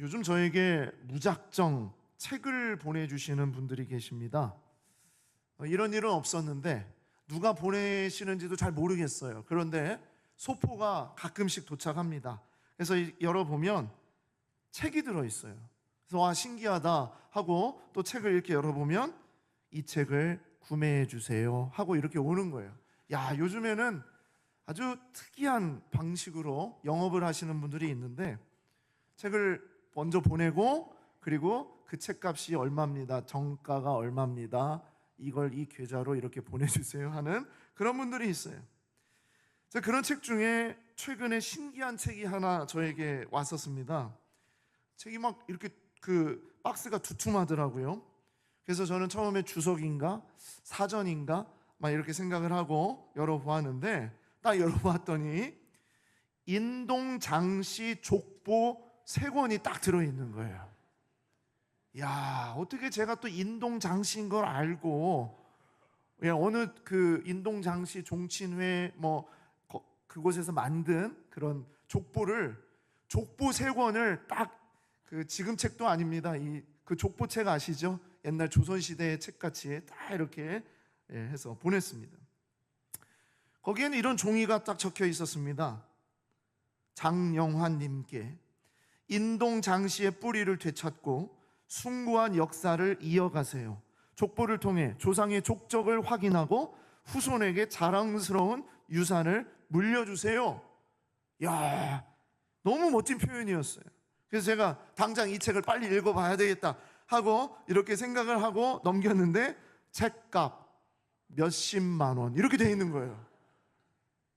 요즘 저에게 무작정 책을 보내주시는 분들이 계십니다. 이런 일은 없었는데 누가 보내시는지도 잘 모르겠어요. 그런데 소포가 가끔씩 도착합니다. 그래서 열어보면 책이 들어있어요. 그래서 와, 신기하다 하고 또 책을 이렇게 열어보면 이 책을 구매해 주세요 하고 이렇게 오는 거예요. 야, 요즘에는 아주 특이한 방식으로 영업을 하시는 분들이 있는데, 책을 먼저 보내고 그리고 그 책값이 얼마입니다, 정가가 얼마입니다, 이걸 이 계좌로 이렇게 보내주세요 하는 그런 분들이 있어요. 그런 책 중에 최근에 신기한 책이 하나 저에게 왔었습니다. 책이 막 이렇게 그 박스가 두툼하더라고요. 그래서 저는 처음에 주석인가 사전인가 막 이렇게 생각을 하고 열어보았는데, 딱 열어봤더니 인동장씨 족보 3권이 딱 들어있는 거예요. 야, 어떻게 제가 또 인동장씨인 걸 알고 어느 그 인동장씨 종친회 그곳에서 만든 그런 족보를, 족보 3권을 딱, 그 지금 책도 아닙니다. 그 족보책 아시죠? 옛날 조선시대의 책같이 딱 이렇게 해서 보냈습니다. 거기에는 이런 종이가 딱 적혀 있었습니다. 장영환님께 인동장씨의 뿌리를 되찾고 숭고한 역사를 이어가세요. 족보를 통해 조상의 족적을 확인하고 후손에게 자랑스러운 유산을 물려주세요. 야, 너무 멋진 표현이었어요. 그래서 제가 당장 이 책을 빨리 읽어봐야 되겠다 하고 이렇게 생각을 하고 넘겼는데, 책값 몇십만 원 이렇게 돼 있는 거예요.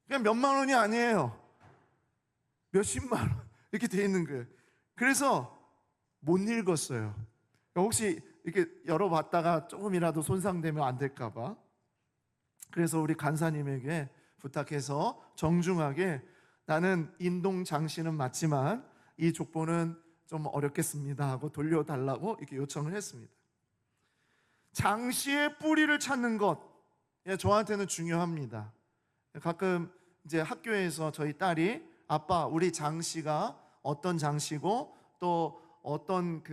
그냥 몇만 원이 아니에요. 몇십만 원 이렇게 돼 있는 거예요. 그래서 못 읽었어요. 혹시 이렇게 열어봤다가 조금이라도 손상되면 안 될까봐. 그래서 우리 간사님에게 부탁해서 정중하게, 나는 인동장씨는 맞지만 이 족보는 좀 어렵겠습니다 하고 돌려달라고 이렇게 요청을 했습니다. 장씨의 뿌리를 찾는 것, 저한테는 중요합니다. 가끔 이제 학교에서 저희 딸이, 아빠, 우리 장씨가 어떤 장씨고 또 어떤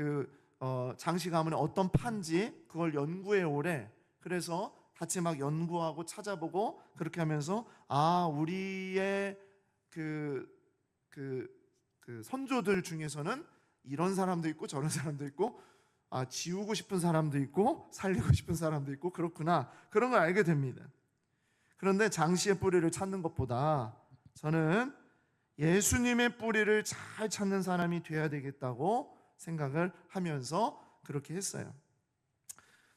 장씨 가문에 어떤 판지 그걸 연구해 오래. 그래서 같이 막 연구하고 찾아보고 그렇게 하면서, 우리의 그 선조들 중에서는 이런 사람도 있고 저런 사람도 있고, 지우고 싶은 사람도 있고 살리고 싶은 사람도 있고, 그렇구나, 그런 걸 알게 됩니다. 그런데 장씨의 뿌리를 찾는 것보다 저는 예수님의 뿌리를 잘 찾는 사람이 돼야 되겠다고 생각을 하면서 그렇게 했어요.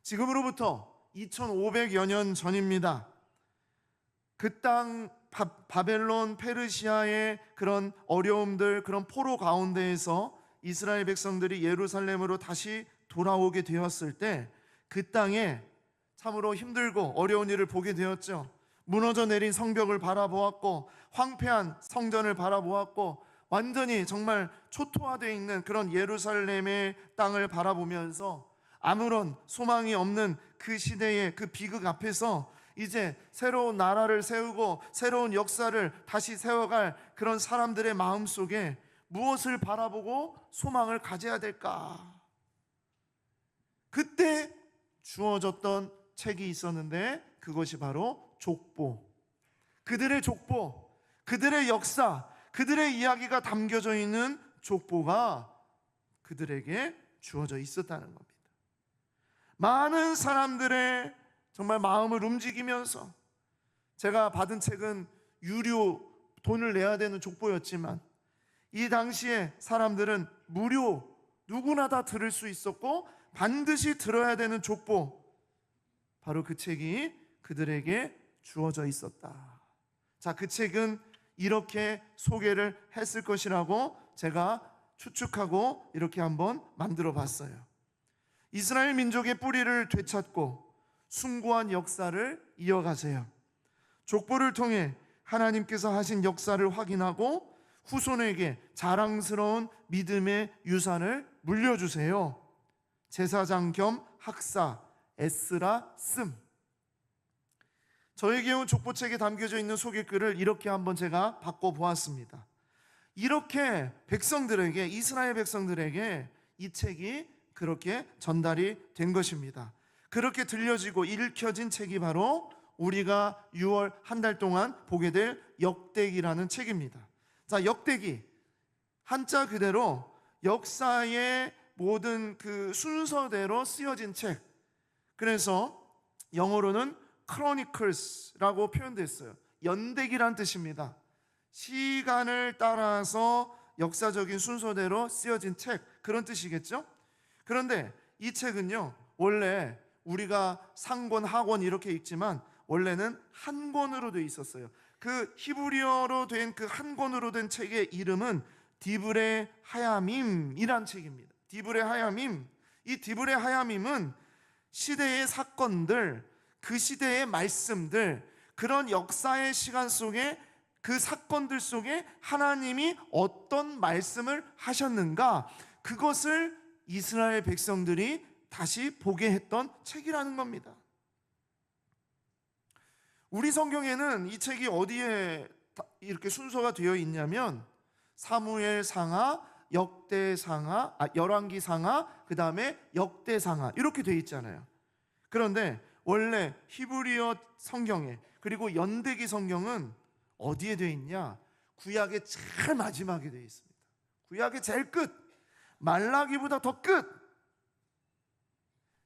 지금으로부터 2500여 년 전입니다. 그 땅 바벨론, 페르시아의 그런 어려움들, 그런 포로 가운데에서 이스라엘 백성들이 예루살렘으로 다시 돌아오게 되었을 때 그 땅에 참으로 힘들고 어려운 일을 보게 되었죠. 무너져 내린 성벽을 바라보았고, 황폐한 성전을 바라보았고, 완전히 정말 초토화되어 있는 그런 예루살렘의 땅을 바라보면서 아무런 소망이 없는 그 시대의 그 비극 앞에서 이제 새로운 나라를 세우고 새로운 역사를 다시 세워갈 그런 사람들의 마음속에 무엇을 바라보고 소망을 가져야 될까? 그때 주어졌던 책이 있었는데, 그것이 바로 족보. 그들의 족보, 그들의 역사, 그들의 이야기가 담겨져 있는 족보가 그들에게 주어져 있었다는 겁니다. 많은 사람들의 정말 마음을 움직이면서, 제가 받은 책은 유료, 돈을 내야 되는 족보였지만 이 당시에 사람들은 무료, 누구나 다 들을 수 있었고 반드시 들어야 되는 족보, 바로 그 책이 그들에게 주어져 있었다. 자, 그 책은 이렇게 소개를 했을 것이라고 제가 추측하고 이렇게 한번 만들어 봤어요. 이스라엘 민족의 뿌리를 되찾고 숭고한 역사를 이어가세요. 족보를 통해 하나님께서 하신 역사를 확인하고 후손에게 자랑스러운 믿음의 유산을 물려주세요. 제사장 겸 학사 에스라 씀. 저에게 온 족보책에 담겨져 있는 소개글을 이렇게 한번 제가 바꿔보았습니다. 이렇게 백성들에게, 이스라엘 백성들에게 이 책이 그렇게 전달이 된 것입니다. 그렇게 들려지고 읽혀진 책이 바로 우리가 6월 한 달 동안 보게 될 역대기라는 책입니다. 자, 역대기, 한자 그대로 역사의 모든 그 순서대로 쓰여진 책. 그래서 영어로는 Chronicles라고 표현됐어요. 연대기란 뜻입니다. 시간을 따라서 역사적인 순서대로 쓰여진 책, 그런 뜻이겠죠? 그런데 이 책은요, 원래 우리가 상권, 하권 이렇게 읽지만 원래는 한 권으로 되어 있었어요. 그 히브리어로 된 그 한 권으로 된 책의 이름은 디브레 하야밈이란 책입니다. 디브레 하야밈. 이 디브레 하야밈은 시대의 사건들, 그 시대의 말씀들, 그런 역사의 시간 속에 그 사건들 속에 하나님이 어떤 말씀을 하셨는가, 그것을 이스라엘 백성들이 다시 보게 했던 책이라는 겁니다. 우리 성경에는 이 책이 어디에 이렇게 순서가 되어 있냐면 사무엘상하, 역대상하, 열왕기상하, 그 다음에 역대상하 이렇게 되어 있잖아요. 그런데 원래 히브리어 성경에, 그리고 연대기 성경은 어디에 되어 있냐? 구약의 제일 마지막에 되어 있습니다. 구약의 제일 끝, 말라기보다 더 끝.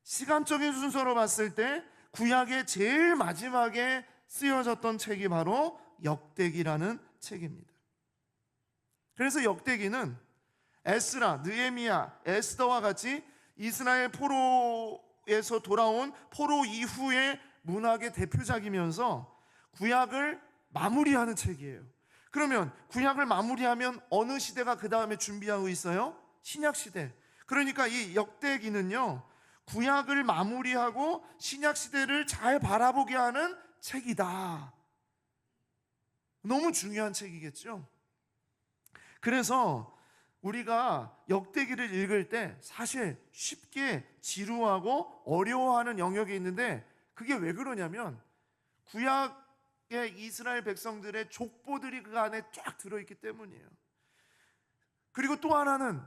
시간적인 순서로 봤을 때 구약의 제일 마지막에 쓰여졌던 책이 바로 역대기라는 책입니다. 그래서 역대기는 에스라, 느헤미야, 에스더와 같이 이스라엘 포로에서 돌아온 포로 이후의 문학의 대표작이면서 구약을 마무리하는 책이에요. 그러면 구약을 마무리하면 어느 시대가 그 다음에 준비하고 있어요? 신약시대. 그러니까 이 역대기는요, 구약을 마무리하고 신약시대를 잘 바라보게 하는 책이다. 너무 중요한 책이겠죠. 그래서 우리가 역대기를 읽을 때 사실 쉽게 지루하고 어려워하는 영역이 있는데, 그게 왜 그러냐면 구약의 이스라엘 백성들의 족보들이 그 안에 쫙 들어있기 때문이에요. 그리고 또 하나는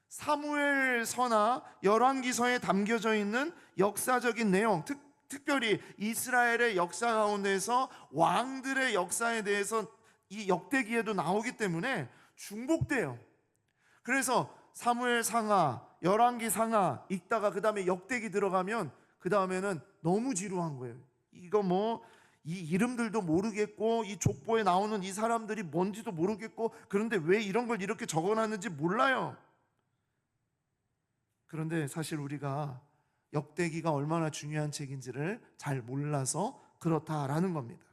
사무엘서나 열왕기서에 담겨져 있는 역사적인 내용, 특별히 이스라엘의 역사 가운데서 왕들의 역사에 대해서 이 역대기에도 나오기 때문에 중복돼요. 그래서 사무엘상하, 열왕기상하 읽다가 그 다음에 역대기 들어가면 그 다음에는 너무 지루한 거예요. 이거 뭐 이 이름들도 모르겠고 이 족보에 나오는 이 사람들이 뭔지도 모르겠고, 그런데 왜 이런 걸 이렇게 적어놨는지 몰라요. 그런데 사실 우리가 역대기가 얼마나 중요한 책인지를 잘 몰라서 그렇다라는 겁니다.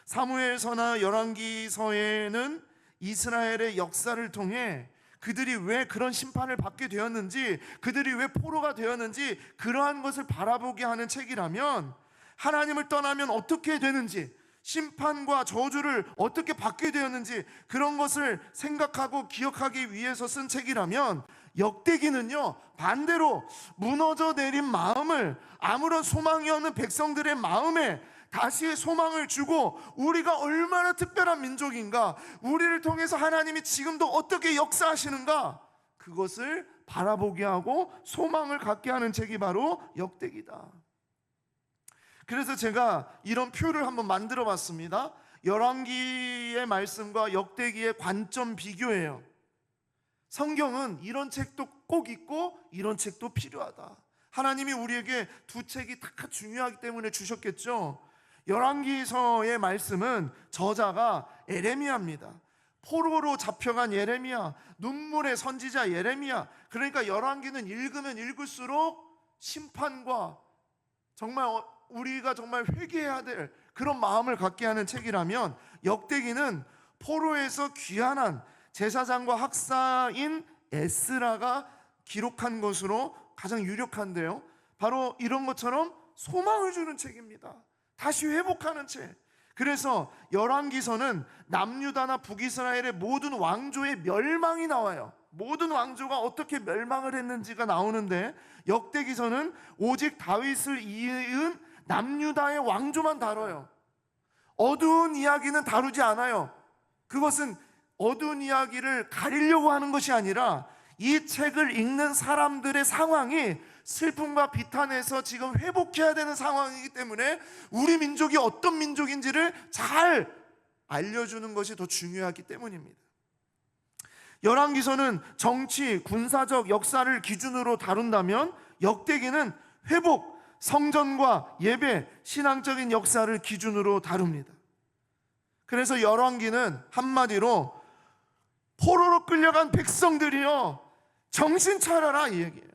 사무엘서나 열왕기서에는 이스라엘의 역사를 통해 그들이 왜 그런 심판을 받게 되었는지, 그들이 왜 포로가 되었는지, 그러한 것을 바라보게 하는 책이라면, 하나님을 떠나면 어떻게 되는지, 심판과 저주를 어떻게 받게 되었는지, 그런 것을 생각하고 기억하기 위해서 쓴 책이라면, 역대기는요 반대로 무너져 내린 마음을, 아무런 소망이 없는 백성들의 마음에 다시 소망을 주고, 우리가 얼마나 특별한 민족인가, 우리를 통해서 하나님이 지금도 어떻게 역사하시는가, 그것을 바라보게 하고 소망을 갖게 하는 책이 바로 역대기다. 그래서 제가 이런 표를 한번 만들어 봤습니다. 열왕기의 말씀과 역대기의 관점 비교예요. 성경은 이런 책도 꼭 있고 이런 책도 필요하다. 하나님이 우리에게 두 책이 다 중요하기 때문에 주셨겠죠. 열왕기서의 말씀은 저자가 예레미야입니다. 포로로 잡혀간 예레미야, 눈물의 선지자 예레미야. 그러니까 열왕기는 읽으면 읽을수록 심판과 정말 우리가 정말 회개해야 될 그런 마음을 갖게 하는 책이라면, 역대기는 포로에서 귀환한 제사장과 학사인 에스라가 기록한 것으로 가장 유력한데요, 바로 이런 것처럼 소망을 주는 책입니다. 다시 회복하는 책. 그래서 열왕기서는 남유다나 북이스라엘의 모든 왕조의 멸망이 나와요. 모든 왕조가 어떻게 멸망을 했는지가 나오는데, 역대기서는 오직 다윗을 이은 남유다의 왕조만 다뤄요. 어두운 이야기는 다루지 않아요. 그것은 어두운 이야기를 가리려고 하는 것이 아니라 이 책을 읽는 사람들의 상황이 슬픔과 비탄에서 지금 회복해야 되는 상황이기 때문에 우리 민족이 어떤 민족인지를 잘 알려주는 것이 더 중요하기 때문입니다. 열왕기서는 정치, 군사적 역사를 기준으로 다룬다면 역대기는 회복, 성전과 예배, 신앙적인 역사를 기준으로 다룹니다. 그래서 열왕기는 한마디로 포로로 끌려간 백성들이여 정신 차려라 이 얘기예요.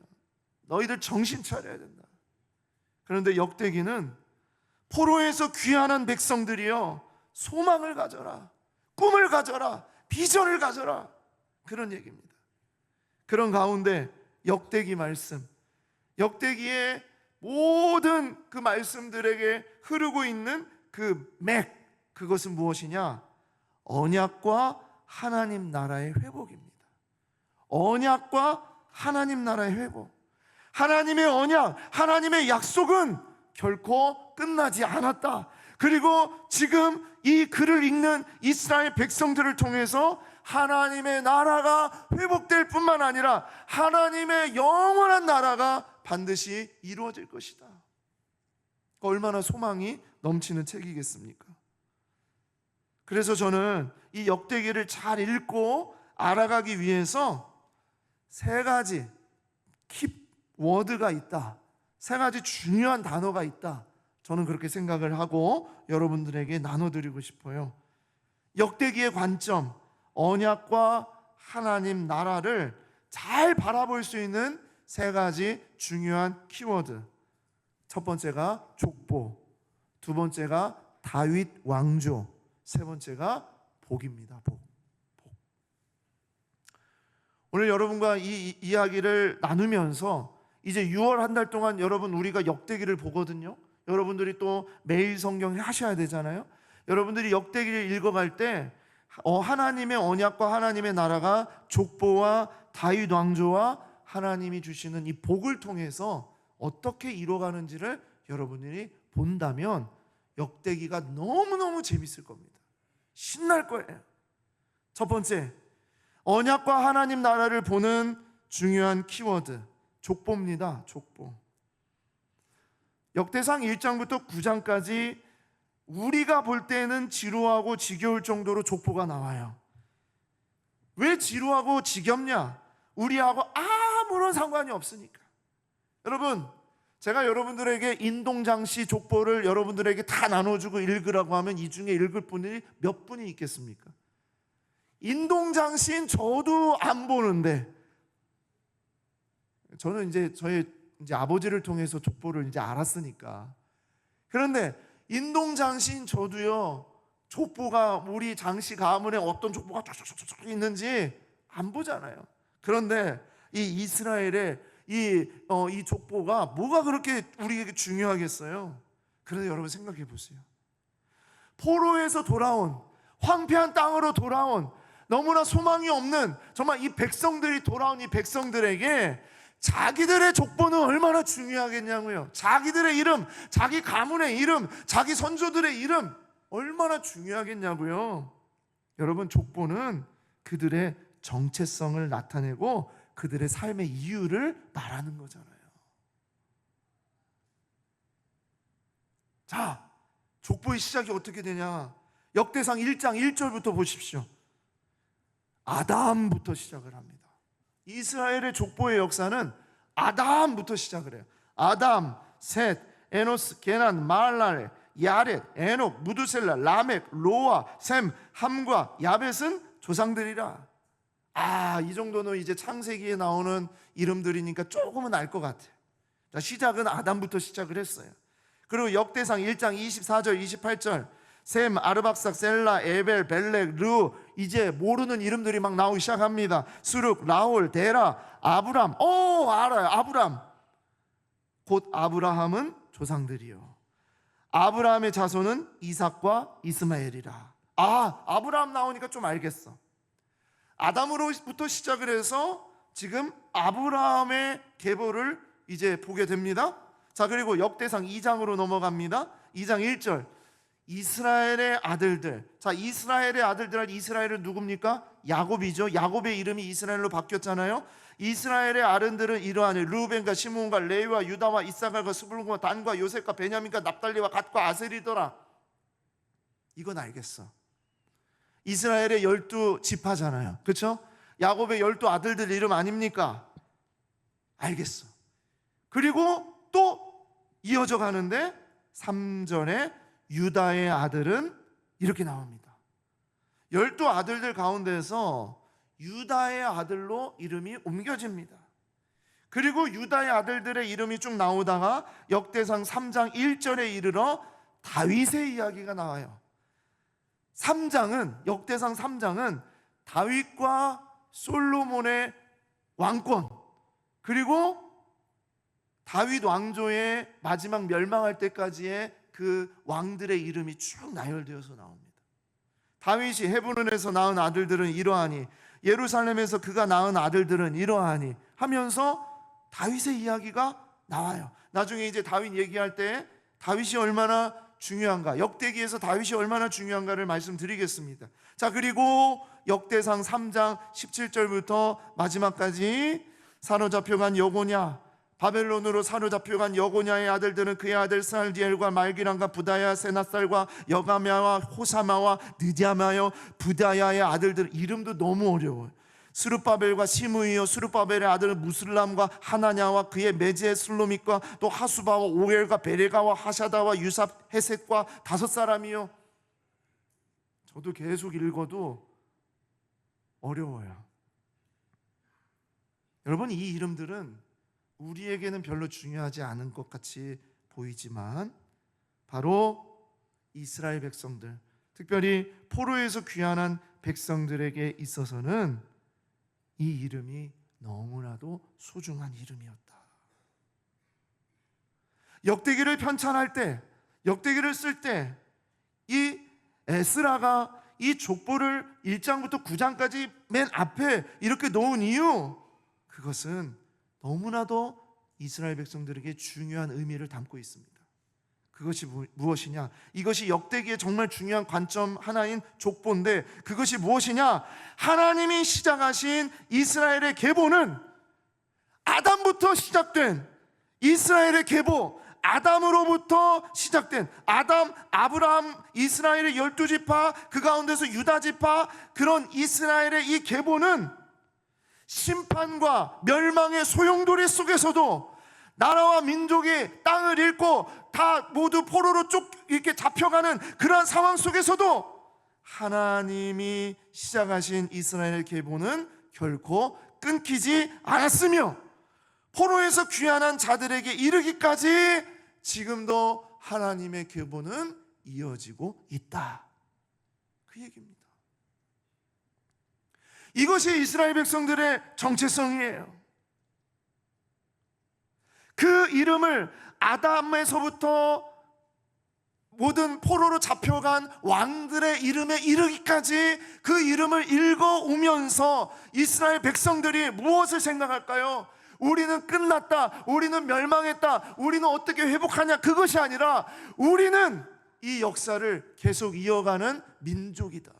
너희들 정신 차려야 된다. 그런데 역대기는 포로에서 귀환한 백성들이여 소망을 가져라, 꿈을 가져라, 비전을 가져라, 그런 얘기입니다. 그런 가운데 역대기 말씀, 역대기의 모든 그 말씀들에게 흐르고 있는 그 맥, 그것은 무엇이냐? 언약과 하나님 나라의 회복입니다. 언약과 하나님 나라의 회복. 하나님의 언약, 하나님의 약속은 결코 끝나지 않았다. 그리고 지금 이 글을 읽는 이스라엘 백성들을 통해서 하나님의 나라가 회복될 뿐만 아니라 하나님의 영원한 나라가 반드시 이루어질 것이다. 얼마나 소망이 넘치는 책이겠습니까? 그래서 저는 이 역대기를 잘 읽고 알아가기 위해서 세 가지 킵워드가 있다, 세 가지 중요한 단어가 있다, 저는 그렇게 생각을 하고 여러분들에게 나눠드리고 싶어요. 역대기의 관점, 언약과 하나님 나라를 잘 바라볼 수 있는 세 가지 중요한 키워드. 첫 번째가 족보, 두 번째가 다윗 왕조, 세 번째가 복입니다. 복. 오늘 여러분과 이 이야기를 나누면서 이제 6월 한 달 동안 여러분 우리가 역대기를 보거든요. 여러분들이 또 매일 성경 하셔야 되잖아요. 여러분들이 역대기를 읽어갈 때 하나님의 언약과 하나님의 나라가 족보와 다윗 왕조와 하나님이 주시는 이 복을 통해서 어떻게 이루어가는지를 여러분들이 본다면 역대기가 너무너무 재밌을 겁니다. 신날 거예요. 첫 번째, 언약과 하나님 나라를 보는 중요한 키워드, 족보입니다. 족보. 역대상 1장부터 9장까지 우리가 볼 때는 지루하고 지겨울 정도로 족보가 나와요. 왜 지루하고 지겹냐? 우리하고 아무런 상관이 없으니까. 여러분, 제가 여러분들에게 인동장씨 족보를 여러분들에게 다 나눠주고 읽으라고 하면 이 중에 읽을 분이 몇 분이 있겠습니까? 인동장씨는 저도 안 보는데, 저는 이제 저희 아버지를 통해서 족보를 이제 알았으니까. 그런데 인동장씨는 저도요, 족보가 우리 장씨 가문에 어떤 족보가 쫙쫙쫙 있는지 안 보잖아요. 그런데 이 이스라엘의 이 족보가 뭐가 그렇게 우리에게 중요하겠어요? 그런데 여러분 생각해 보세요. 포로에서 돌아온, 황폐한 땅으로 돌아온, 너무나 소망이 없는 정말 이 백성들이 돌아온 이 백성들에게 자기들의 족보는 얼마나 중요하겠냐고요. 자기들의 이름, 자기 가문의 이름, 자기 선조들의 이름 얼마나 중요하겠냐고요. 여러분, 족보는 그들의 정체성을 나타내고 그들의 삶의 이유를 말하는 거잖아요. 자, 족보의 시작이 어떻게 되냐? 역대상 1장 1절부터 보십시오. 아담부터 시작을 합니다. 이스라엘의 족보의 역사는 아담부터 시작을 해요. 아담, 셋, 에노스, 게난, 마할랄, 야렛, 에녹, 무두셀라, 라멕, 로아, 셈, 함과 야벳은 조상들이라. 이 정도는 이제 창세기에 나오는 이름들이니까 조금은 알 것 같아요. 자, 시작은 아담부터 시작을 했어요. 그리고 역대상 1장 24절 28절 셈, 아르박삭, 셀라, 에벨, 벨렉, 르, 이제 모르는 이름들이 막 나오기 시작합니다. 수룩, 라홀, 데라, 아브람. 알아요. 아브람. 곧 아브라함은 조상들이요. 아브라함의 자손은 이삭과 이스마엘이라. 아브라함 나오니까 좀 알겠어. 아담으로부터 시작을 해서 지금 아브라함의 계보를 이제 보게 됩니다. 자, 그리고 역대상 2장으로 넘어갑니다. 2장 1절 이스라엘의 아들들. 자, 이스라엘의 아들들, 이스라엘은 누굽니까? 야곱이죠. 야곱의 이름이 이스라엘로 바뀌었잖아요. 이스라엘의 아른들은 이러하니 르우벤과 시므온과 레위와 유다와 이사갈과 스불론과 단과 요셉과 베냐민과 납달리와 갓과 아셀이더라. 이건 알겠어. 이스라엘의 12지파잖아요. 그렇죠? 야곱의 12 아들들 이름 아닙니까? 알겠어. 그리고 또 이어져 가는데 3절에 유다의 아들은 이렇게 나옵니다. 12 아들들 가운데서 유다의 아들로 이름이 옮겨집니다. 그리고 유다의 아들들의 이름이 쭉 나오다가 역대상 3장 1절에 이르러 다윗의 이야기가 나와요. 역대상 3장은 다윗과 솔로몬의 왕권, 그리고 다윗 왕조의 마지막 멸망할 때까지의 그 왕들의 이름이 쭉 나열되어서 나옵니다. 다윗이 헤브론에서 낳은 아들들은 이러하니, 예루살렘에서 그가 낳은 아들들은 이러하니 하면서 다윗의 이야기가 나와요. 나중에 이제 다윗 얘기할 때 다윗이 얼마나 중요한가, 역대기에서 다윗이 얼마나 중요한가를 말씀드리겠습니다. 자, 그리고 역대상 3장 17절부터 마지막까지 사로잡혀간 여고냐, 바벨론으로 사로잡혀간 여고냐의 아들들은 그의 아들 살디엘과 말기란과 부다야, 세나살과 여가мя와 호사마와 느디아마여. 부다야의 아들들 이름도 너무 어려워요. 스룹바벨과 시므이요, 스룹바벨의 아들은 무슬람과 하나냐와 그의 매제 슬로밋과 또 하수바와 오엘과 베레가와 하샤다와 유삽 헤셋과 5사람이요. 저도 계속 읽어도 어려워요. 여러분, 이 이름들은 우리에게는 별로 중요하지 않은 것 같이 보이지만 바로 이스라엘 백성들, 특별히 포로에서 귀환한 백성들에게 있어서는 이 이름이 너무나도 소중한 이름이었다. 역대기를 편찬할 때, 역대기를 쓸 때 이 에스라가 이 족보를 1장부터 9장까지 맨 앞에 이렇게 놓은 이유, 그것은 너무나도 이스라엘 백성들에게 중요한 의미를 담고 있습니다. 그것이 무엇이냐? 이것이 역대기의 정말 중요한 관점 하나인 족보인데, 그것이 무엇이냐? 하나님이 시작하신 이스라엘의 계보는 아담부터 시작된 이스라엘의 계보, 아담으로부터 시작된 아담, 아브라함, 이스라엘의 12지파, 그 가운데서 유다지파, 그런 이스라엘의 이 계보는 심판과 멸망의 소용돌이 속에서도 나라와 민족이 땅을 잃고 다 모두 포로로 쭉 이렇게 잡혀가는 그러한 상황 속에서도 하나님이 시작하신 이스라엘 계보는 결코 끊기지 않았으며, 포로에서 귀환한 자들에게 이르기까지 지금도 하나님의 계보는 이어지고 있다, 그 얘기입니다. 이것이 이스라엘 백성들의 정체성이에요. 그 이름을 아담에서부터 모든 포로로 잡혀간 왕들의 이름에 이르기까지 그 이름을 읽어오면서 이스라엘 백성들이 무엇을 생각할까요? 우리는 끝났다, 우리는 멸망했다, 우리는 어떻게 회복하냐, 그것이 아니라 우리는 이 역사를 계속 이어가는 민족이다,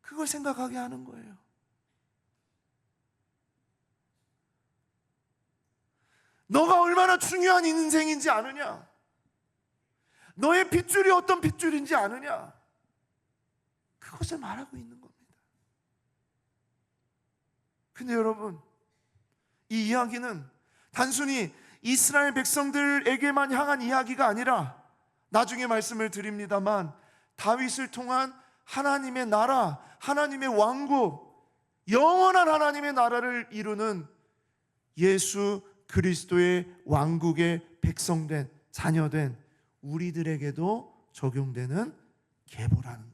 그걸 생각하게 하는 거예요. 너가 얼마나 중요한 인생인지 아느냐? 너의 핏줄이 어떤 핏줄인지 아느냐? 그것을 말하고 있는 겁니다. 근데 여러분, 이 이야기는 단순히 이스라엘 백성들에게만 향한 이야기가 아니라, 나중에 말씀을 드립니다만 다윗을 통한 하나님의 나라, 하나님의 왕국, 영원한 하나님의 나라를 이루는 예수 그리스도의 왕국의 백성된, 자녀된 우리들에게도 적용되는 계보라는 거예요.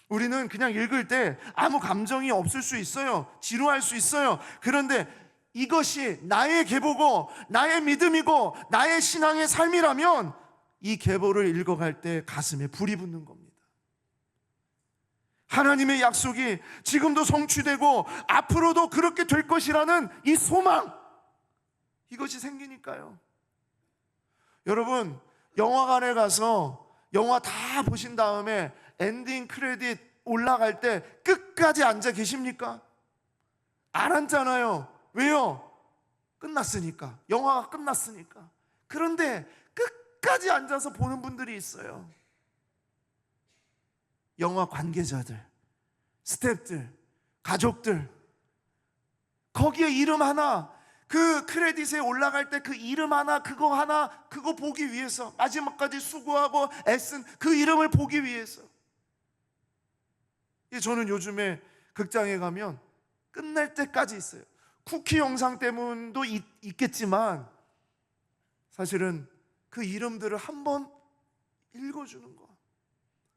우리는 그냥 읽을 때 아무 감정이 없을 수 있어요. 지루할 수 있어요. 그런데 이것이 나의 계보고 나의 믿음이고 나의 신앙의 삶이라면 이 계보를 읽어갈 때 가슴에 불이 붙는 겁니다. 하나님의 약속이 지금도 성취되고 앞으로도 그렇게 될 것이라는 이 소망, 이것이 생기니까요. 여러분, 영화관에 가서 영화 다 보신 다음에 엔딩 크레딧 올라갈 때 끝까지 앉아 계십니까? 안 앉잖아요. 왜요? 끝났으니까. 영화가 끝났으니까. 그런데 끝까지 앉아서 보는 분들이 있어요. 영화 관계자들, 스태프들, 가족들, 거기에 이름 하나, 그 크레딧에 올라갈 때 그 이름 하나, 그거 보기 위해서, 마지막까지 수고하고 애쓴 그 이름을 보기 위해서. 저는 요즘에 극장에 가면 끝날 때까지 있어요. 쿠키 영상 때문도 있겠지만 사실은 그 이름들을 한번 읽어주는 거,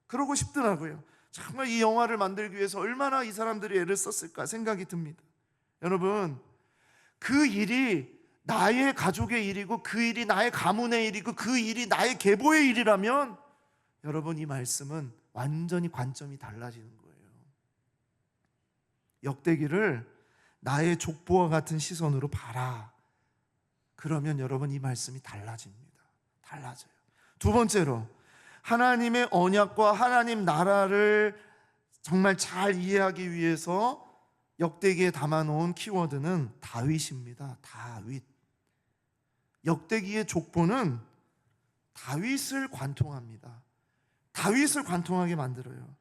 그러고 싶더라고요. 정말 이 영화를 만들기 위해서 얼마나 이 사람들이 애를 썼을까 생각이 듭니다. 여러분, 그 일이 나의 가족의 일이고, 그 일이 나의 가문의 일이고, 그 일이 나의 계보의 일이라면 여러분, 이 말씀은 완전히 관점이 달라지는 거예요. 역대기를 나의 족보와 같은 시선으로 봐라. 그러면 여러분, 이 말씀이 달라집니다. 달라져요. 두 번째로, 하나님의 언약과 하나님 나라를 정말 잘 이해하기 위해서 역대기에 담아놓은 키워드는 다윗입니다. 다윗. 역대기의 족보는 다윗을 관통합니다. 다윗을 관통하게 만들어요.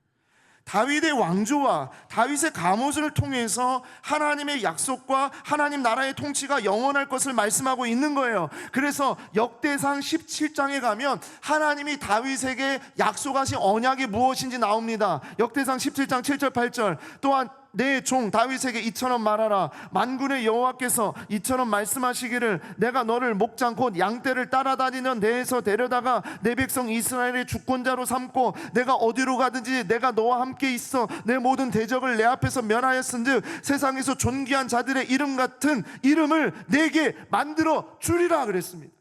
다윗의 왕조와 다윗의 가문을 통해서 하나님의 약속과 하나님 나라의 통치가 영원할 것을 말씀하고 있는 거예요. 그래서 역대상 17장에 가면 하나님이 다윗에게 약속하신 언약이 무엇인지 나옵니다. 역대상 17장 7절 8절. 또한 내 종 다윗에게 이처럼 말하라. 만군의 여호와께서 이처럼 말씀하시기를, 내가 너를 목장 곧 양떼를 따라다니는 내에서 데려다가 내 백성 이스라엘의 주권자로 삼고, 내가 어디로 가든지 내가 너와 함께 있어 내 모든 대적을 내 앞에서 멸하였은즉 세상에서 존귀한 자들의 이름 같은 이름을 내게 만들어 주리라 그랬습니다.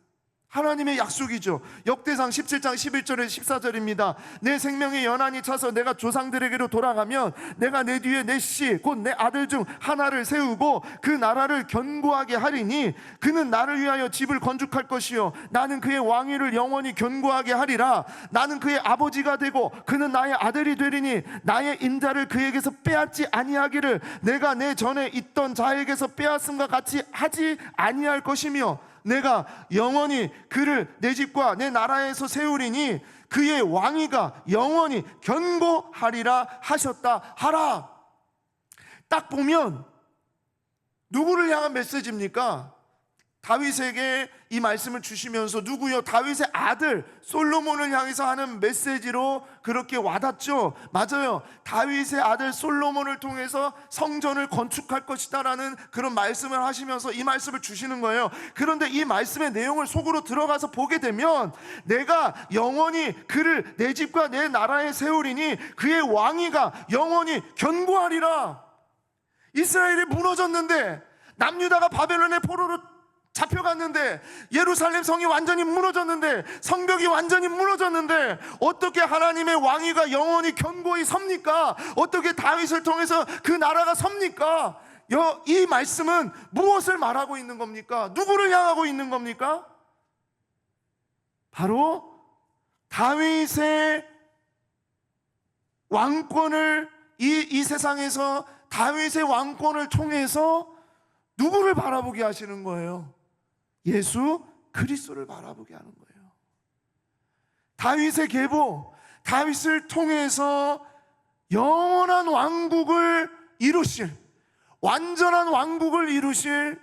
하나님의 약속이죠. 역대상 17장 11절에 14절입니다. 내 생명의 연한이 차서 내가 조상들에게로 돌아가면 내가 내 뒤에 내 씨 곧 내 아들 중 하나를 세우고 그 나라를 견고하게 하리니 그는 나를 위하여 집을 건축할 것이요 나는 그의 왕위를 영원히 견고하게 하리라. 나는 그의 아버지가 되고 그는 나의 아들이 되리니 나의 인자를 그에게서 빼앗지 아니하기를 내가 내 전에 있던 자에게서 빼앗음과 같이 하지 아니할 것이며 내가 영원히 그를 내 집과 내 나라에서 세우리니 그의 왕위가 영원히 견고하리라 하셨다 하라. 딱 보면 누구를 향한 메시지입니까? 다윗에게 이 말씀을 주시면서 누구요? 다윗의 아들 솔로몬을 향해서 하는 메시지로 그렇게 와닿죠. 맞아요. 다윗의 아들 솔로몬을 통해서 성전을 건축할 것이다 라는 그런 말씀을 하시면서 이 말씀을 주시는 거예요. 그런데 이 말씀의 내용을 속으로 들어가서 보게 되면 내가 영원히 그를 내 집과 내 나라에 세우리니 그의 왕위가 영원히 견고하리라. 이스라엘이 무너졌는데, 남유다가 바벨론의 포로로 잡혀갔는데, 예루살렘 성이 완전히 무너졌는데, 성벽이 완전히 무너졌는데 어떻게 하나님의 왕위가 영원히 견고히 섭니까? 어떻게 다윗을 통해서 그 나라가 섭니까? 이 말씀은 무엇을 말하고 있는 겁니까? 누구를 향하고 있는 겁니까? 바로 다윗의 왕권을, 이 세상에서 다윗의 왕권을 통해서 누구를 바라보게 하시는 거예요? 예수 그리스도를 바라보게 하는 거예요. 다윗의 계보, 다윗을 통해서 영원한 왕국을 이루실, 완전한 왕국을 이루실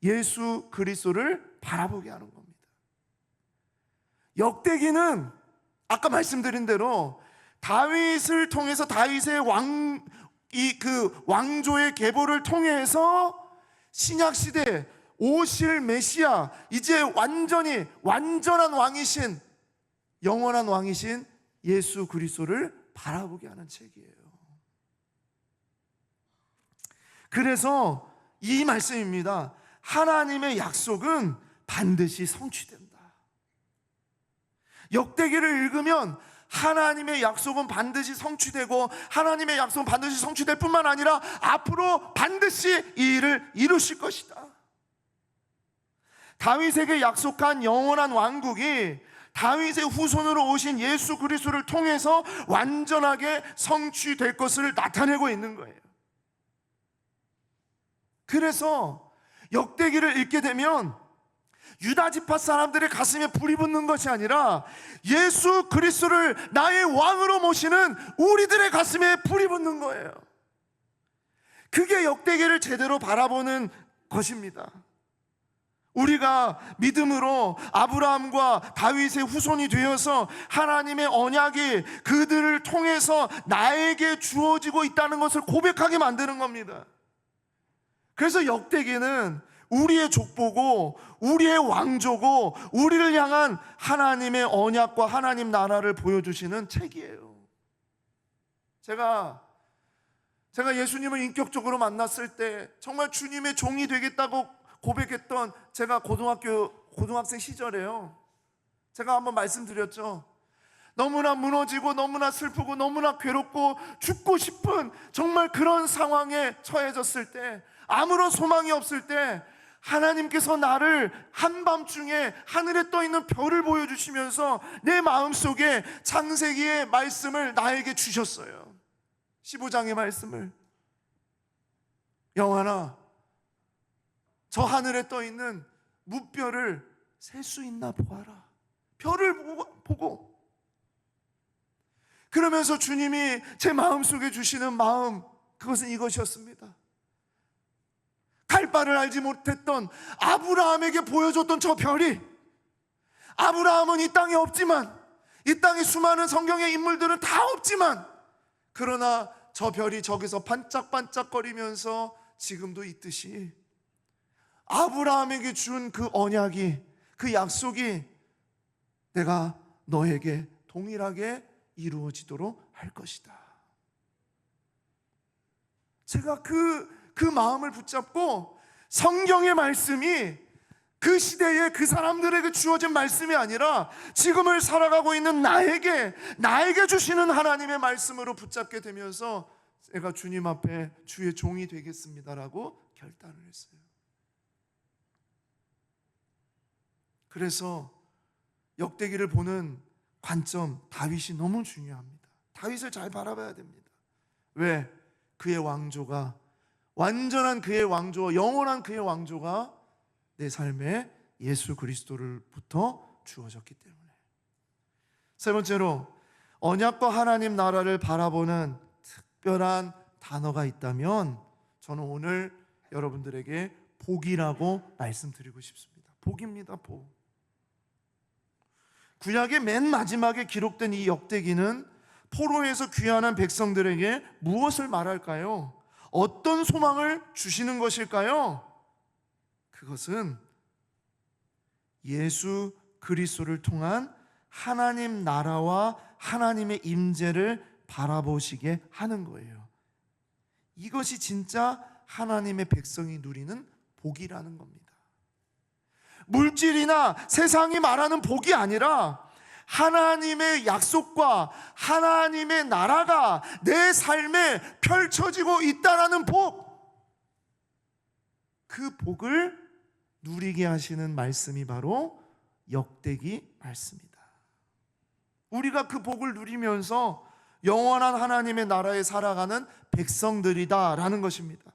예수 그리스도를 바라보게 하는 겁니다. 역대기는 아까 말씀드린 대로 다윗을 통해서 다윗의 왕조의 계보를 통해서 신약시대 오실 메시아, 이제 완전한 왕이신, 영원한 왕이신 예수 그리스도를 바라보게 하는 책이에요. 그래서 이 말씀입니다. 하나님의 약속은 반드시 성취된다. 역대기를 읽으면 하나님의 약속은 반드시 성취되고, 하나님의 약속은 반드시 성취될 뿐만 아니라 앞으로 반드시 이 일을 이루실 것이다. 다윗에게 약속한 영원한 왕국이 다윗의 후손으로 오신 예수 그리스도를 통해서 완전하게 성취될 것을 나타내고 있는 거예요. 그래서 역대기를 읽게 되면 유다 지파 사람들의 가슴에 불이 붙는 것이 아니라 예수 그리스도를 나의 왕으로 모시는 우리들의 가슴에 불이 붙는 거예요. 그게 역대기를 제대로 바라보는 것입니다. 우리가 믿음으로 아브라함과 다윗의 후손이 되어서 하나님의 언약이 그들을 통해서 나에게 주어지고 있다는 것을 고백하게 만드는 겁니다. 그래서 역대기는 우리의 족보고 우리의 왕조고 우리를 향한 하나님의 언약과 하나님 나라를 보여주시는 책이에요. 제가 예수님을 인격적으로 만났을 때 정말 주님의 종이 되겠다고 고백했던 제가 고등학생 시절에요. 제가 한번 말씀드렸죠. 너무나 무너지고 너무나 슬프고 너무나 괴롭고 죽고 싶은 정말 그런 상황에 처해졌을 때, 아무런 소망이 없을 때 하나님께서 나를 한밤중에 하늘에 떠있는 별을 보여주시면서 내 마음속에 창세기의 말씀을 나에게 주셨어요. 15장의 말씀을. 영환아, 저 하늘에 떠있는 무별을 셀 수 있나 보아라. 별을 보고. 그러면서 주님이 제 마음속에 주시는 마음, 그것은 이것이었습니다. 갈 바를 알지 못했던 아브라함에게 보여줬던 저 별이, 아브라함은 이 땅에 없지만, 이 땅에 수많은 성경의 인물들은 다 없지만, 그러나 저 별이 저기서 반짝반짝거리면서 지금도 있듯이 아브라함에게 준 그 언약이, 그 약속이 내가 너에게 동일하게 이루어지도록 할 것이다. 제가 그 마음을 붙잡고 성경의 말씀이 그 시대에 그 사람들에게 주어진 말씀이 아니라 지금을 살아가고 있는 나에게 주시는 하나님의 말씀으로 붙잡게 되면서 제가 주님 앞에 주의 종이 되겠습니다라고 결단을 했어요. 그래서 역대기를 보는 관점, 다윗이 너무 중요합니다. 다윗을 잘 바라봐야 됩니다. 왜? 그의 왕조가, 완전한 그의 왕조, 영원한 그의 왕조가 내 삶에 예수 그리스도로부터 주어졌기 때문에. 세 번째로, 언약과 하나님 나라를 바라보는 특별한 단어가 있다면 저는 오늘 여러분들에게 복이라고 말씀드리고 싶습니다. 복입니다. 복. 구약의 맨 마지막에 기록된 이 역대기는 포로에서 귀환한 백성들에게 무엇을 말할까요? 어떤 소망을 주시는 것일까요? 그것은 예수 그리스도를 통한 하나님 나라와 하나님의 임재를 바라보시게 하는 거예요. 이것이 진짜 하나님의 백성이 누리는 복이라는 겁니다. 물질이나 세상이 말하는 복이 아니라 하나님의 약속과 하나님의 나라가 내 삶에 펼쳐지고 있다라는 복, 그 복을 누리게 하시는 말씀이 바로 역대기 말씀이다. 우리가 그 복을 누리면서 영원한 하나님의 나라에 살아가는 백성들이다라는 것입니다.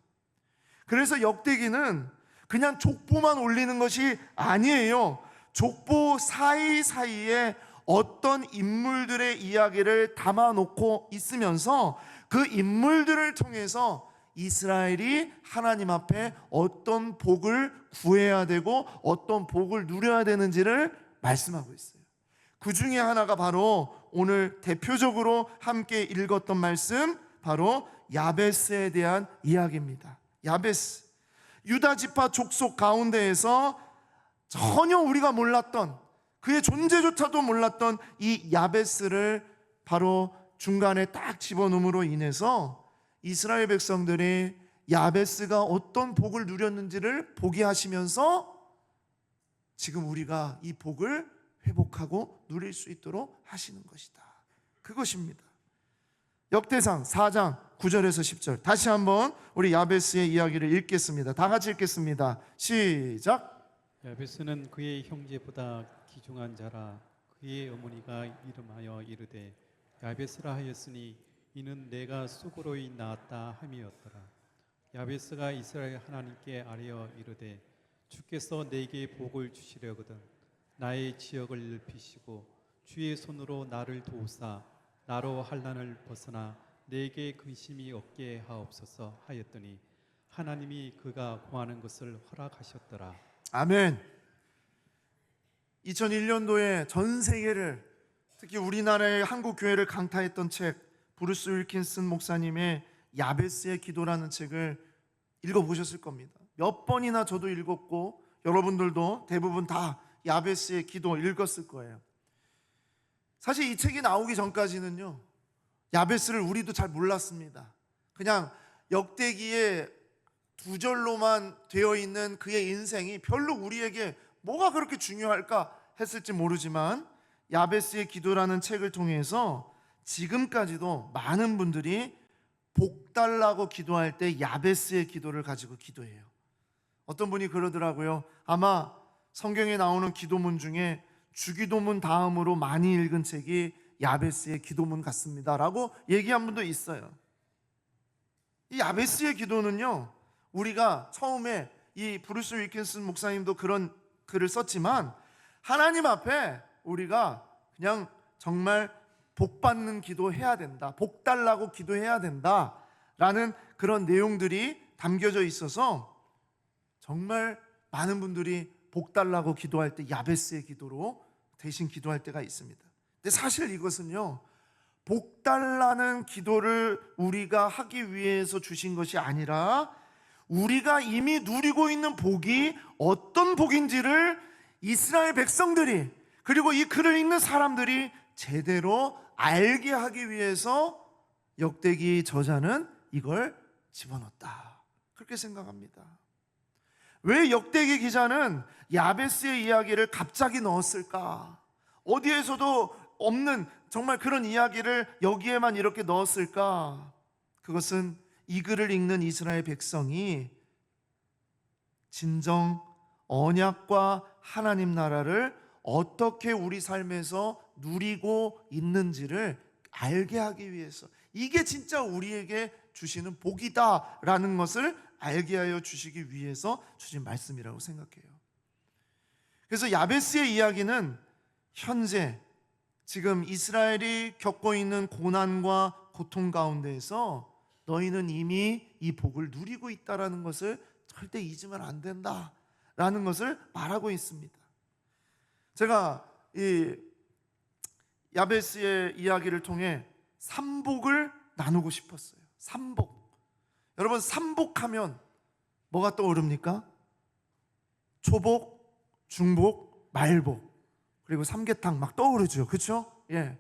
그래서 역대기는 그냥 족보만 올리는 것이 아니에요. 족보 사이사이에 어떤 인물들의 이야기를 담아놓고 있으면서 그 인물들을 통해서 이스라엘이 하나님 앞에 어떤 복을 구해야 되고 어떤 복을 누려야 되는지를 말씀하고 있어요. 그 중에 하나가 바로 오늘 대표적으로 함께 읽었던 말씀, 바로 야베스에 대한 이야기입니다. 야베스, 유다 지파 족속 가운데에서 전혀 우리가 몰랐던, 그의 존재조차도 몰랐던 이 야베스를 바로 중간에 딱 집어넣음으로 인해서 이스라엘 백성들이 야베스가 어떤 복을 누렸는지를 보게 하시면서 지금 우리가 이 복을 회복하고 누릴 수 있도록 하시는 것이다. 그것입니다. 역대상 4장 9절에서 10절, 다시 한번 우리 야베스의 이야기를 읽겠습니다. 다 같이 읽겠습니다. 시작. 야베스는 그의 형제보다 귀중한 자라. 그의 어머니가 이름하여 이르되 야베스라 하였으니 이는 내가 쑥으로이 낳았다 함이었더라. 야베스가 이스라엘 하나님께 아뢰어 이르되 주께서 내게 복을 주시려거든 나의 지역을 넓히시고 주의 손으로 나를 도우사 나로 환난을 벗어나 내게 근심이 없게 하옵소서 하였더니 하나님이 그가 구하는 것을 허락하셨더라. 아멘. 2001년도에 전 세계를, 특히 우리나라의 한국 교회를 강타했던 책, 브루스 윌킨슨 목사님의 야베스의 기도라는 책을 읽어보셨을 겁니다. 몇 번이나 저도 읽었고 여러분들도 대부분 다 야베스의 기도 읽었을 거예요. 사실 이 책이 나오기 전까지는요, 야베스를 우리도 잘 몰랐습니다. 그냥 역대기에 두 절로만 되어 있는 그의 인생이 별로 우리에게 뭐가 그렇게 중요할까 했을지 모르지만, 야베스의 기도라는 책을 통해서 지금까지도 많은 분들이 복 달라고 기도할 때 야베스의 기도를 가지고 기도해요. 어떤 분이 그러더라고요. 아마 성경에 나오는 기도문 중에 주기도문 다음으로 많이 읽은 책이 야베스의 기도문 같습니다 라고 얘기한 분도 있어요. 이 야베스의 기도는요, 우리가 처음에 이 브루스 윌킨슨 목사님도 그런 글을 썼지만, 하나님 앞에 우리가 그냥 정말 복 받는 기도 해야 된다, 복 달라고 기도해야 된다 라는 그런 내용들이 담겨져 있어서 정말 많은 분들이 복 달라고 기도할 때 야베스의 기도로 대신 기도할 때가 있습니다. 근데 사실 이것은요, 복 달라는 기도를 우리가 하기 위해서 주신 것이 아니라 우리가 이미 누리고 있는 복이 어떤 복인지를 이스라엘 백성들이, 그리고 이 글을 읽는 사람들이 제대로 알게 하기 위해서 역대기 저자는 이걸 집어넣었다, 그렇게 생각합니다. 왜 역대기 기자는 야베스의 이야기를 갑자기 넣었을까? 어디에서도 없는 정말 그런 이야기를 여기에만 이렇게 넣었을까? 그것은 이 글을 읽는 이스라엘 백성이 진정 언약과 하나님 나라를 어떻게 우리 삶에서 누리고 있는지를 알게 하기 위해서, 이게 진짜 우리에게 주시는 복이다라는 것을 알게 하여 주시기 위해서 주신 말씀이라고 생각해요. 그래서 야베스의 이야기는 현재 지금 이스라엘이 겪고 있는 고난과 고통 가운데에서 너희는 이미 이 복을 누리고 있다라는 것을 절대 잊으면 안 된다라는 것을 말하고 있습니다. 제가 이 야베스의 이야기를 통해 삼복을 나누고 싶었어요. 삼복. 여러분, 삼복하면 뭐가 떠오릅니까? 초복, 중복, 말복, 그리고 삼계탕 막 떠오르죠. 그렇죠? 예.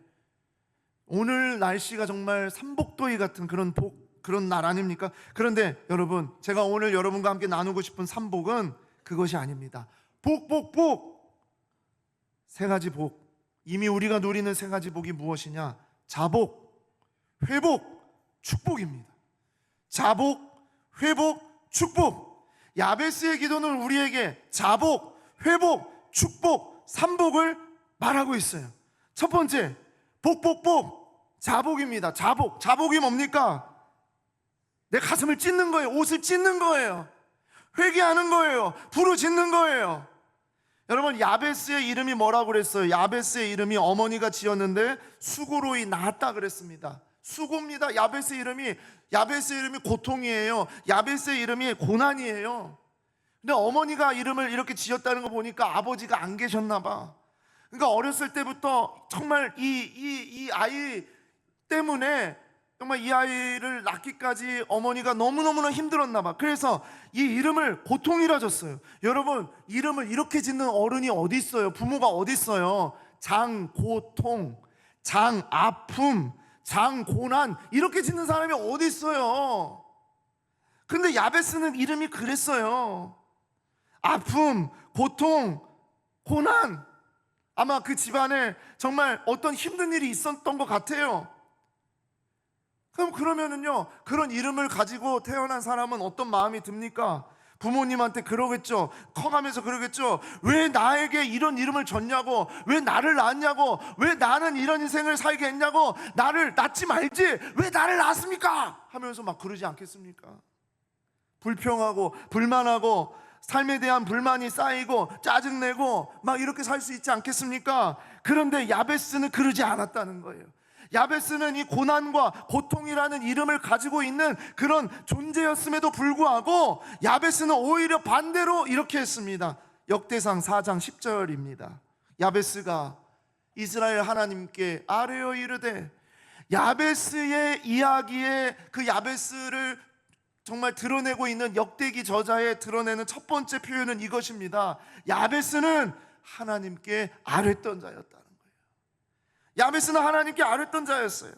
오늘 날씨가 정말 삼복도이 같은 그런 날 아닙니까? 그런데 여러분, 제가 오늘 여러분과 함께 나누고 싶은 삼복은 그것이 아닙니다. 복. 세 가지 복. 이미 우리가 누리는 세 가지 복이 무엇이냐? 자복, 회복, 축복입니다. 자복, 회복, 축복. 야베스의 기도는 우리에게 자복, 회복, 축복, 삼복을 말하고 있어요. 첫 번째, 복, 자복입니다. 자복이 뭡니까? 내 가슴을 찢는 거예요. 옷을 찢는 거예요. 회개하는 거예요. 부르짖는 거예요. 여러분, 야베스의 이름이 뭐라고 그랬어요? 야베스의 이름이 어머니가 지었는데 수고로이 낳았다 그랬습니다. 수고입니다. 야베스의 이름이 고통이에요. 야베스의 이름이 고난이에요. 근데 어머니가 이름을 이렇게 지었다는 거 보니까 아버지가 안 계셨나 봐. 그러니까 어렸을 때부터 정말 이 아이 때문에 정말 이 아이를 낳기까지 어머니가 너무너무나 힘들었나 봐. 그래서 이 이름을 고통이라 줬어요. 여러분, 이름을 이렇게 짓는 어른이 어디 있어요? 부모가 어디 있어요? 장고통, 장아픔, 장고난, 이렇게 짓는 사람이 어디 있어요? 근데 야베스는 이름이 그랬어요. 아픔, 고통, 고난. 아마 그 집안에 정말 어떤 힘든 일이 있었던 것 같아요. 그러면은요, 그런 이름을 가지고 태어난 사람은 어떤 마음이 듭니까? 부모님한테 그러겠죠. 커가면서 그러겠죠. 왜 나에게 이런 이름을 줬냐고, 왜 나를 낳았냐고, 왜 나는 이런 인생을 살게 했냐고, 나를 낳지 말지 왜 나를 낳았습니까? 하면서 막 그러지 않겠습니까? 불평하고 불만하고 삶에 대한 불만이 쌓이고 짜증내고 막 이렇게 살 수 있지 않겠습니까? 그런데 야베스는 그러지 않았다는 거예요. 야베스는 이 고난과 고통이라는 이름을 가지고 있는 그런 존재였음에도 불구하고 야베스는 오히려 반대로 이렇게 했습니다. 역대상 4장 10절입니다. 야베스가 이스라엘 하나님께 아뢰어 이르되, 야베스의 이야기에 그 야베스를 정말 드러내고 있는 역대기 저자의 드러내는 첫 번째 표현은 이것입니다. 야베스는 하나님께 아뢰던 자였다는 거예요. 야베스는 하나님께 아뢰던 자였어요.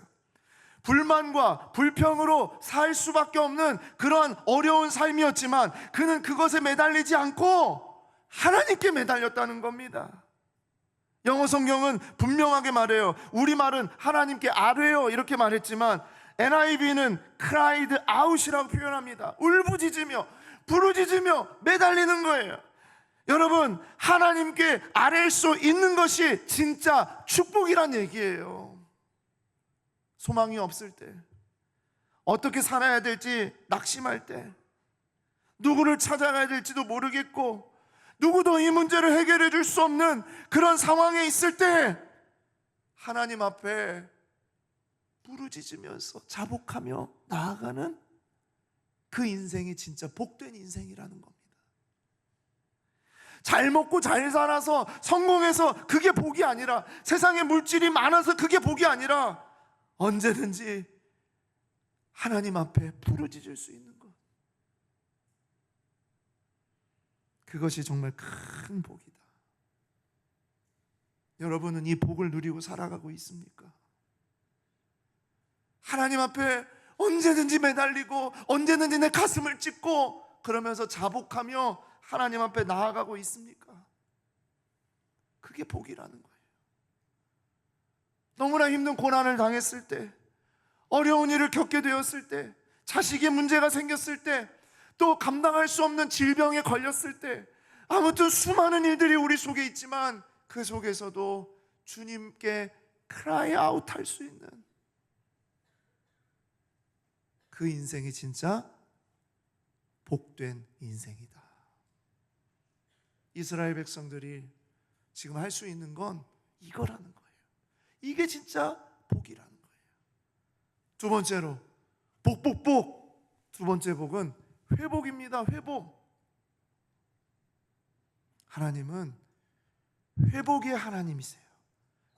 불만과 불평으로 살 수밖에 없는 그러한 어려운 삶이었지만 그는 그것에 매달리지 않고 하나님께 매달렸다는 겁니다. 영어 성경은 분명하게 말해요. 우리말은 하나님께 아뢰요 이렇게 말했지만 NIV는 cried out이라고 표현합니다. 울부짖으며 부르짖으며 매달리는 거예요. 여러분, 하나님께 아뢰일 수 있는 것이 진짜 축복이란 얘기예요. 소망이 없을 때, 어떻게 살아야 될지 낙심할 때, 누구를 찾아가야 될지도 모르겠고 누구도 이 문제를 해결해 줄 수 없는 그런 상황에 있을 때 하나님 앞에 부르짖으면서 자복하며 나아가는 그 인생이 진짜 복된 인생이라는 겁니다. 잘 먹고 잘 살아서 성공해서 그게 복이 아니라, 세상에 물질이 많아서 그게 복이 아니라 언제든지 하나님 앞에 부르짖을 수 있는 것, 그것이 정말 큰 복이다. 여러분은 이 복을 누리고 살아가고 있습니까? 하나님 앞에 언제든지 매달리고 언제든지 내 가슴을 찢고 그러면서 자복하며 하나님 앞에 나아가고 있습니까? 그게 복이라는 거예요. 너무나 힘든 고난을 당했을 때, 어려운 일을 겪게 되었을 때, 자식의 문제가 생겼을 때, 또 감당할 수 없는 질병에 걸렸을 때, 아무튼 수많은 일들이 우리 속에 있지만 그 속에서도 주님께 cry out 할 수 있는 그 인생이 진짜 복된 인생이다. 이스라엘 백성들이 지금 할 수 있는 건 이거라는 거예요. 이게 진짜 복이라는 거예요. 두 번째로 복. 두 번째 복은 회복입니다. 회복. 하나님은 회복의 하나님이세요.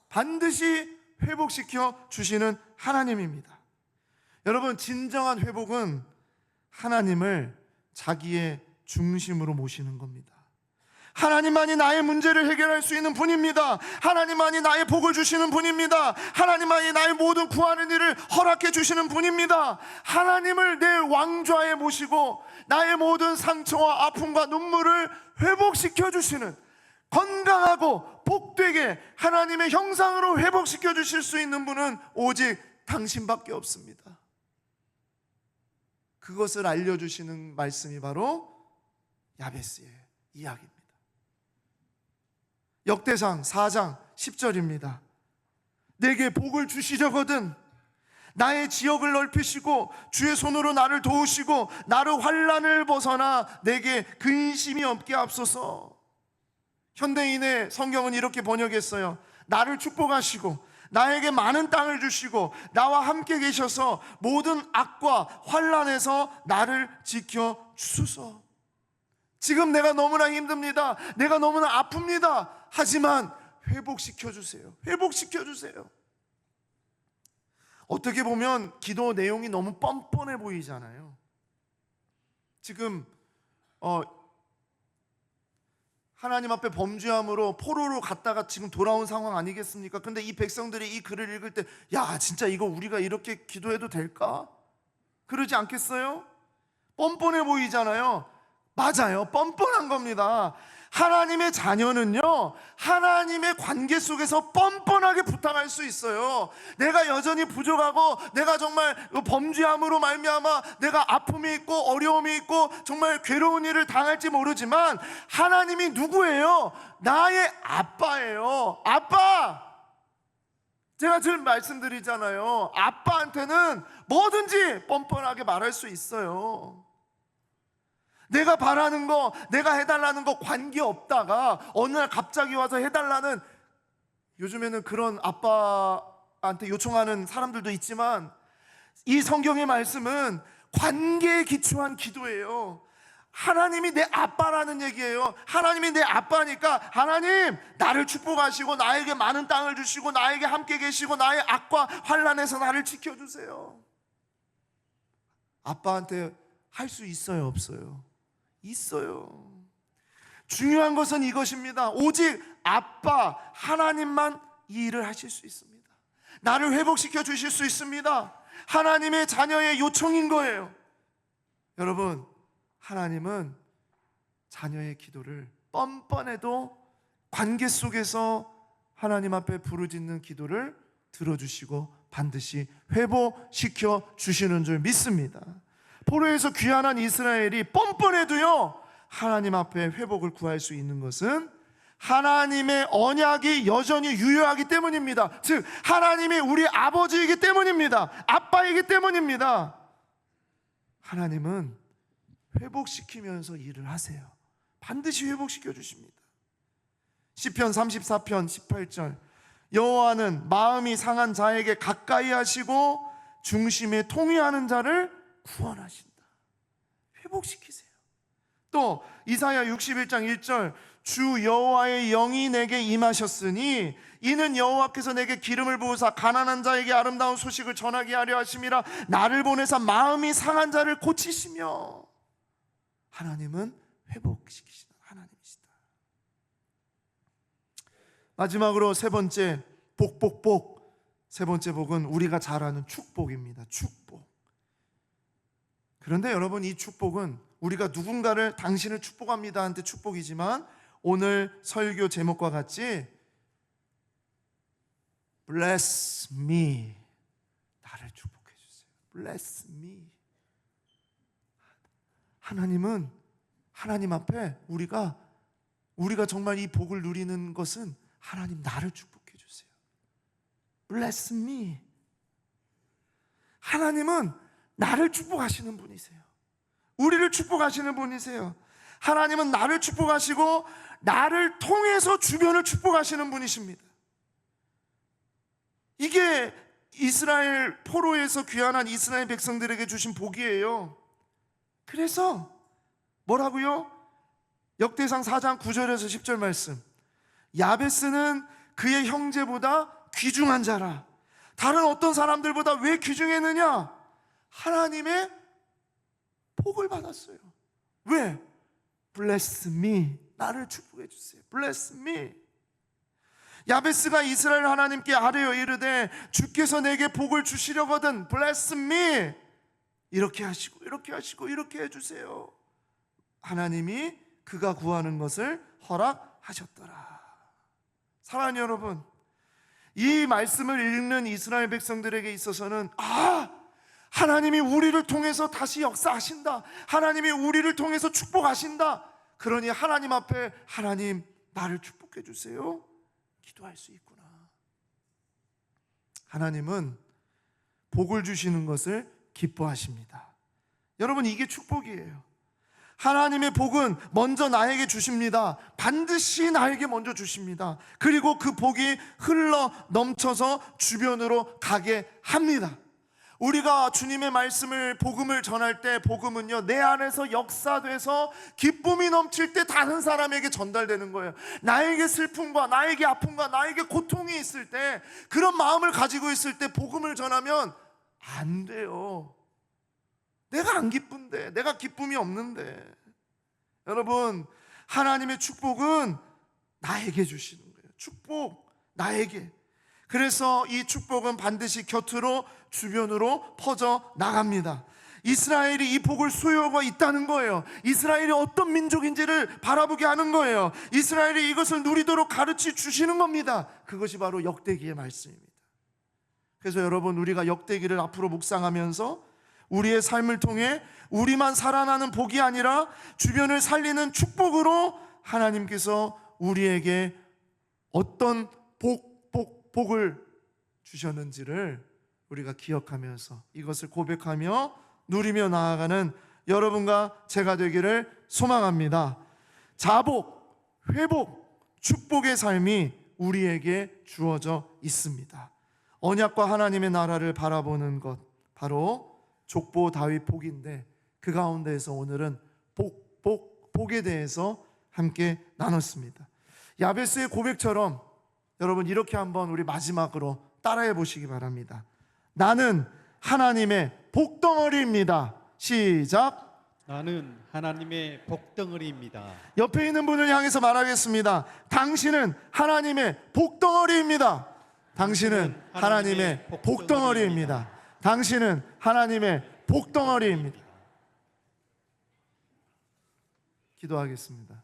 반드시 회복시켜 주시는 하나님입니다. 여러분, 진정한 회복은 하나님을 자기의 중심으로 모시는 겁니다. 하나님만이 나의 문제를 해결할 수 있는 분입니다. 하나님만이 나의 복을 주시는 분입니다. 하나님만이 나의 모든 구하는 일을 허락해 주시는 분입니다. 하나님을 내 왕좌에 모시고 나의 모든 상처와 아픔과 눈물을 회복시켜 주시는, 건강하고 복되게 하나님의 형상으로 회복시켜 주실 수 있는 분은 오직 당신밖에 없습니다. 그것을 알려주시는 말씀이 바로 야베스의 이야기입니다. 역대상 4장 10절입니다. 내게 복을 주시려거든 나의 지역을 넓히시고 주의 손으로 나를 도우시고 나를 환난을 벗어나 내게 근심이 없게 하옵소서. 현대인의 성경은 이렇게 번역했어요. 나를 축복하시고 나에게 많은 땅을 주시고 나와 함께 계셔서 모든 악과 환난에서 나를 지켜 주소서. 지금 내가 너무나 힘듭니다. 내가 너무나 아픕니다. 하지만 회복시켜 주세요. 회복시켜 주세요. 어떻게 보면 기도 내용이 너무 뻔뻔해 보이잖아요. 지금 하나님 앞에 범죄함으로 포로로 갔다가 지금 돌아온 상황 아니겠습니까? 근데 이 백성들이 이 글을 읽을 때, 야, 진짜 이거 우리가 이렇게 기도해도 될까? 그러지 않겠어요? 뻔뻔해 보이잖아요. 맞아요, 뻔뻔한 겁니다. 하나님의 자녀는요, 하나님의 관계 속에서 뻔뻔하게 부탁할 수 있어요. 내가 여전히 부족하고 내가 정말 범죄함으로 말미암아 내가 아픔이 있고 어려움이 있고 정말 괴로운 일을 당할지 모르지만 하나님이 누구예요? 나의 아빠예요. 아빠! 제가 늘 말씀드리잖아요. 아빠한테는 뭐든지 뻔뻔하게 말할 수 있어요. 내가 바라는 거, 내가 해달라는 거 관계없다가 어느 날 갑자기 와서 해달라는, 요즘에는 그런 아빠한테 요청하는 사람들도 있지만 이 성경의 말씀은 관계에 기초한 기도예요. 하나님이 내 아빠라는 얘기예요. 하나님이 내 아빠니까 하나님 나를 축복하시고 나에게 많은 땅을 주시고 나에게 함께 계시고 나의 악과 환난에서 나를 지켜주세요. 아빠한테 할 수 있어요, 없어요? 있어요. 중요한 것은 이것입니다. 오직 아빠 하나님만 이 일을 하실 수 있습니다. 나를 회복시켜 주실 수 있습니다. 하나님의 자녀의 요청인 거예요. 여러분, 하나님은 자녀의 기도를 뻔뻔해도 관계 속에서 하나님 앞에 부르짖는 기도를 들어주시고 반드시 회복시켜 주시는 줄 믿습니다. 포로에서 귀환한 이스라엘이 뻔뻔해도요 하나님 앞에 회복을 구할 수 있는 것은 하나님의 언약이 여전히 유효하기 때문입니다. 즉 하나님이 우리 아버지이기 때문입니다. 아빠이기 때문입니다. 하나님은 회복시키면서 일을 하세요. 반드시 회복시켜 주십니다. 시편 34편 18절, 여호와는 마음이 상한 자에게 가까이 하시고 중심에 통회하는 자를 구원하신다. 회복시키세요. 또 이사야 61장 1절, 주 여호와의 영이 내게 임하셨으니 이는 여호와께서 내게 기름을 부으사 가난한 자에게 아름다운 소식을 전하게 하려 하심이라. 나를 보내사 마음이 상한 자를 고치시며. 하나님은 회복시키시는 하나님이시다. 마지막으로 세 번째, 복복복. 세 번째 복은 우리가 잘 아는 축복입니다. 축복. 그런데 여러분, 이 축복은 우리가 누군가를, 당신을 축복합니다 한테 축복이지만 오늘 설교 제목과 같이 Bless me, 나를 축복해 주세요. Bless me. 하나님은, 하나님 앞에 우리가 정말 이 복을 누리는 것은 하나님 나를 축복해 주세요. Bless me. 하나님은 나를 축복하시는 분이세요. 우리를 축복하시는 분이세요. 하나님은 나를 축복하시고 나를 통해서 주변을 축복하시는 분이십니다. 이게 이스라엘 포로에서 귀환한 이스라엘 백성들에게 주신 복이에요. 그래서 뭐라고요? 역대상 4장 9절에서 10절 말씀, 야베스는 그의 형제보다 귀중한 자라. 다른 어떤 사람들보다 왜 귀중했느냐? 하나님의 복을 받았어요. 왜? Bless me, 나를 축복해 주세요. Bless me. 야베스가 이스라엘 하나님께 아뢰어 이르되 주께서 내게 복을 주시려거든 Bless me. 이렇게 하시고 이렇게 하시고 이렇게 해주세요. 하나님이 그가 구하는 것을 허락하셨더라. 사랑하는 여러분, 이 말씀을 읽는 이스라엘 백성들에게 있어서는 하나님이 우리를 통해서 다시 역사하신다. 하나님이 우리를 통해서 축복하신다. 그러니 하나님 앞에 하나님 나를 축복해 주세요 기도할 수 있구나. 하나님은 복을 주시는 것을 기뻐하십니다. 여러분, 이게 축복이에요. 하나님의 복은 먼저 나에게 주십니다. 반드시 나에게 먼저 주십니다. 그리고 그 복이 흘러 넘쳐서 주변으로 가게 합니다. 우리가 주님의 말씀을, 복음을 전할 때 복음은요, 내 안에서 역사돼서 기쁨이 넘칠 때 다른 사람에게 전달되는 거예요. 나에게 슬픔과 나에게 아픔과 나에게 고통이 있을 때, 그런 마음을 가지고 있을 때 복음을 전하면 안 돼요. 내가 안 기쁜데, 내가 기쁨이 없는데. 여러분, 하나님의 축복은 나에게 주시는 거예요. 축복 나에게. 그래서 이 축복은 반드시 곁으로, 주변으로 퍼져 나갑니다. 이스라엘이 이 복을 수여하고 있다는 거예요. 이스라엘이 어떤 민족인지를 바라보게 하는 거예요. 이스라엘이 이것을 누리도록 가르쳐 주시는 겁니다. 그것이 바로 역대기의 말씀입니다. 그래서 여러분, 우리가 역대기를 앞으로 묵상하면서 우리의 삶을 통해 우리만 살아나는 복이 아니라 주변을 살리는 축복으로 하나님께서 우리에게 어떤 복을 주셨는지를 우리가 기억하면서 이것을 고백하며 누리며 나아가는 여러분과 제가 되기를 소망합니다. 자복, 회복, 축복의 삶이 우리에게 주어져 있습니다. 언약과 하나님의 나라를 바라보는 것, 바로 족보 다윗 복인데, 그 가운데에서 오늘은 복에 대해서 함께 나눴습니다. 야베스의 고백처럼 여러분, 이렇게 한번 우리 마지막으로 따라해 보시기 바랍니다. 나는 하나님의 복덩어리입니다. 시작. 나는 하나님의 복덩어리입니다. 옆에 있는 분을 향해서 말하겠습니다. 당신은 하나님의 복덩어리입니다. 당신은 하나님의 복덩어리입니다. 당신은 하나님의 복덩어리입니다. 기도하겠습니다.